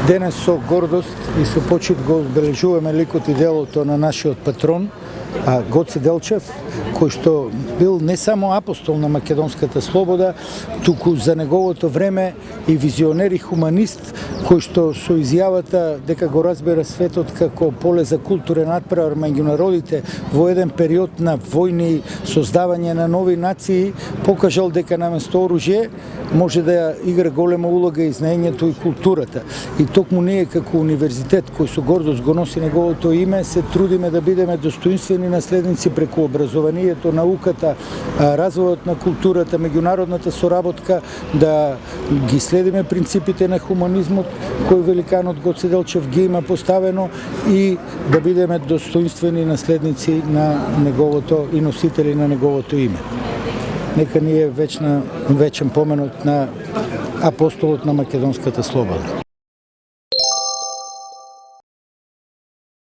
Денес со гордост и со почит го одбележуваме ликот и делото на нашиот патрон, Гоце Делчев, кој што бил не само апостол на македонската слобода, туку за неговото време и визионер и хуманист, кој што со изјавата дека го разбира светот како поле за културен надпревар меѓу народите во еден период на војни, создавање на нови нации, покажал дека наместо оружје може да игра голема улога и знаењето и културата. И токму ние како универзитет кој со гордост го носи неговото име, се трудиме да бидеме достоинствени наследници преку образованието, науката, развојот на културата, меѓународната соработка, да ги следиме принципите на хуманизмот кој великанот Гоце Делчев ги има поставено и да бидеме достоинствени наследници на неговото и носители на неговото име. Нека ни е вечен поменот на апостолот на македонската слобода.